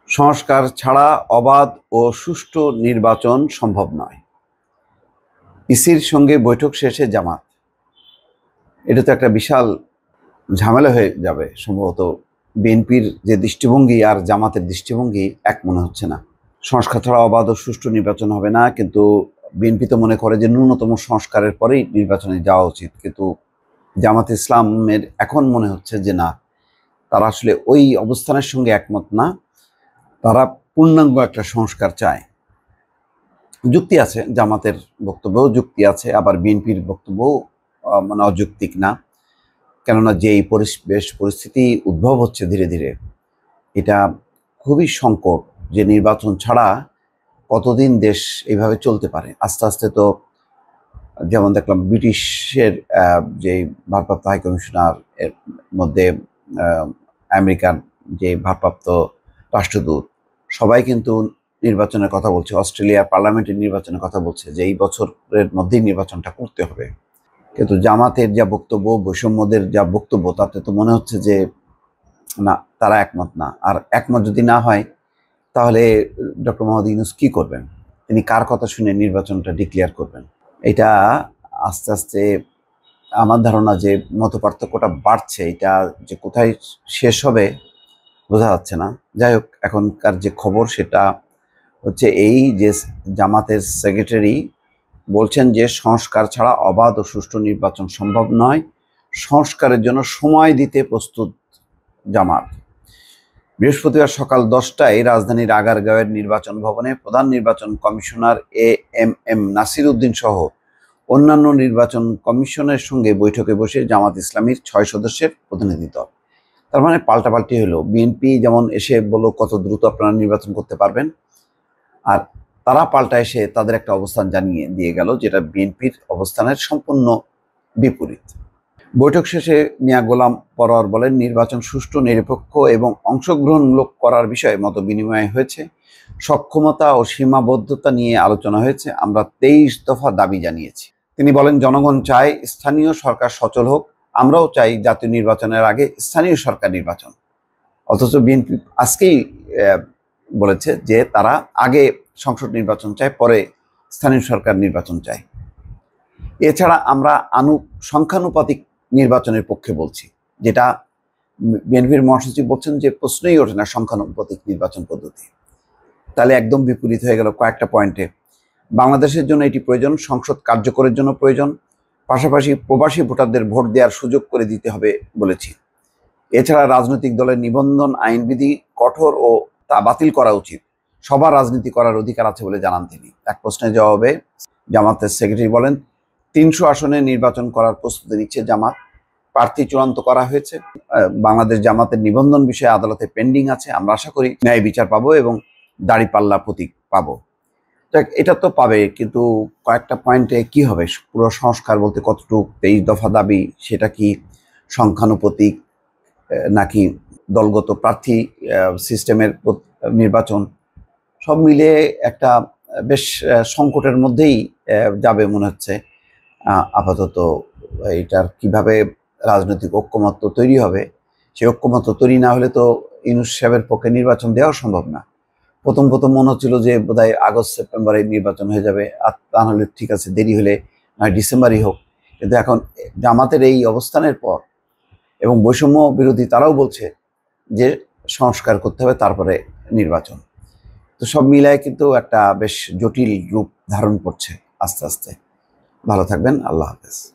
সংস্কার ছাড়া অবাধ ও সুষ্ঠু নির্বাচন সম্ভব নয়। ইসির সঙ্গে বৈঠক শেষে জামাত, এটা তো একটা বিশাল ঝামেলা হয়ে যাবে সম্ভবত। বিএনপির যে দৃষ্টিভঙ্গি আর জামাতের দৃষ্টিভঙ্গি এক মনে হচ্ছে না। সংস্কার ছাড়া অবাধ ও সুষ্ঠু নির্বাচন হবে না, কিন্তু বিএনপি তো মনে করে যে ন্যূনতম সংস্কারের পরেই নির্বাচনে যাওয়া উচিত। কিন্তু জামাত ইসলামের এখন মনে হচ্ছে যে না, তারা আসলে ওই অবস্থানের সঙ্গে একমত না, তারা পূর্ণাঙ্গ একটা সংস্কার চায়। যুক্তি আছে, জামাতের বক্তব্যও যুক্তি আছে, আবার বিএনপির বক্তব্যও মানে অযৌক্তিক না। কেননা যেই পরিস্থিতি উদ্ভব হচ্ছে ধীরে ধীরে, এটা খুবই সংকট যে নির্বাচন ছাড়া কতদিন দেশ এইভাবে চলতে পারে। আস্তে আস্তে তো যেমন দেখলাম ব্রিটিশের যে ভারপ্রাপ্ত হাই কমিশনার এর মধ্যে আমেরিকান যে ভারপ্রাপ্ত রাষ্ট্রদূত, সবাই কিন্তু নির্বাচনের কথা বলছে। অস্ট্রেলিয়ার পার্লামেন্টের নির্বাচনের কথা বলছে যে এই বছরের মধ্যেই নির্বাচনটা করতে হবে। কিন্তু জামাতের যা বক্তব্য, বৈষম্যদের যা বক্তব্য, তাতে তো মনে হচ্ছে যে না, তারা একমত না। আর একমত যদি না হয়, তাহলে ডক্টর মোহাম্মদ ইউনূস কী করবেন? তিনি কার কথা শুনে নির্বাচনটা ডিক্লেয়ার করবেন? এটা আস্তে আস্তে আমার ধারণা যে মতপার্থক্যটা বাড়ছে, এটা যে কোথায় শেষ হবে বোঝা যাচ্ছে না। যাই হোক, এখনকার যে খবর সেটা হচ্ছে এই যে জামাতের সেক্রেটারি বলছেন যে সংস্কার ছাড়া অবাধ ও সুষ্ঠু নির্বাচন সম্ভব নয়, সংস্কারের জন্য সময় দিতে প্রস্তুত জামাত। বৃহস্পতিবার সকাল 10টায় রাজধানীর আগারগাঁওয়ের নির্বাচন ভবনে প্রধান নির্বাচন কমিশনার এএমএম নাসির উদ্দিন সহ অন্যান্য নির্বাচন কমিশনের সঙ্গে বৈঠকে বসে জামাত ইসলামীর 6 সদস্যের প্রতিনিধি দল। তার মানে পাল্টাপাল্টি হলো। বিএনপি যেমন এসে বলল কত দ্রুত আপনারা নির্বাচন করতে পারবেন, আর তারা পাল্টা এসে তাদের একটা অবস্থান জানিয়ে দিয়ে গেল, যেটা বিএনপির অবস্থানের সম্পূর্ণ বিপরীত। বৈঠক শেষে মিয়া গোলাম পরোয়ার বলেন, নির্বাচন সুষ্ঠু, নিরপেক্ষ এবং অংশগ্রহণমূলক করার বিষয়ে মত বিনিময় হয়েছে। সক্ষমতা ও সীমাবদ্ধতা নিয়ে আলোচনা হয়েছে। আমরা 23 দফা দাবি জানিয়েছি। তিনি বলেন, জনগণ চায় স্থানীয় সরকার সচল হোক, আমরাও চাই জাতীয় নির্বাচনের আগে স্থানীয় সরকার নির্বাচন। অথচ বিএনপি আজকেই বলেছে যে তারা আগে সংসদ নির্বাচন চায়, পরে স্থানীয় সরকার নির্বাচন চায়। এছাড়া আমরা সংখ্যানুপাতিক নির্বাচনের পক্ষে বলছি, যেটা বিএনপির মহাসচিব বলছেন যে প্রশ্নই ওঠে না সংখ্যানুপাতিক নির্বাচন পদ্ধতি। তাহলে একদম বিপরীত হয়ে গেল কয়েকটা পয়েন্টে। বাংলাদেশের জন্য এটি প্রয়োজন, সংসদ কার্যকরের জন্য প্রয়োজন, পাশাপাশি প্রবাসী ভোটারদের ভোট দেওয়ার সুযোগ করে দিতে হবে বলেছি। এছাড়া রাজনৈতিক দলের নিবন্ধন আইনবিধি কঠোর ও তা বাতিল করা উচিত। সবার রাজনীতি করার অধিকার আছে বলে জানান তিনি। এক প্রশ্নের জবাবে জামাতের সেক্রেটারি বলেন, 300 আসনে নির্বাচন করার প্রস্তুতি নিচ্ছে জামাত। প্রার্থী চূড়ান্ত করা হয়েছে। বাংলাদেশ জামাতের নিবন্ধন বিষয়ে আদালতে পেন্ডিং আছে। আমরা আশা করি ন্যায় বিচার পাবো এবং দাঁড়িপাল্লা প্রতীক পাবো। এটা তো পাবে, কিন্তু কয়েকটা পয়েন্টে কি হবে? পুরো সংস্কার বলতে কতটুকু? 23 দফা দাবি, সেটা কি সংখ্যানুপাতিক নাকি দলগত প্রার্থী সিস্টেমের নির্বাচন? সব মিলিয়ে একটা বেশ সংকটের মধ্যেই যাবে মনে হচ্ছে। আপাতত এটার কিভাবে রাজনৈতিক ঐক্যমত্য তৈরি হবে, সেই ঐক্যমত্য তৈরি না হলে তো ইউনূস সাহেবের পক্ষে নির্বাচন দেওয়া সম্ভব না। প্রথম মনে হচ্ছিল যে বোধহয় আগস্ট সেপ্টেম্বরে নির্বাচন হয়ে যাবে, আর তা নাহলে ঠিক আছে, দেরি হলে নয় ডিসেম্বরই হোক। কিন্তু এখন জামাতের এই অবস্থানের পর এবং বৈষম্য বিরোধী তারাও বলছে যে সংস্কার করতে হবে, তারপরে নির্বাচন। তো সব মিলায় কিন্তু একটা বেশ জটিল রূপ ধারণ করছে আস্তে আস্তে। ভালো থাকবেন। আল্লাহ হাফেজ।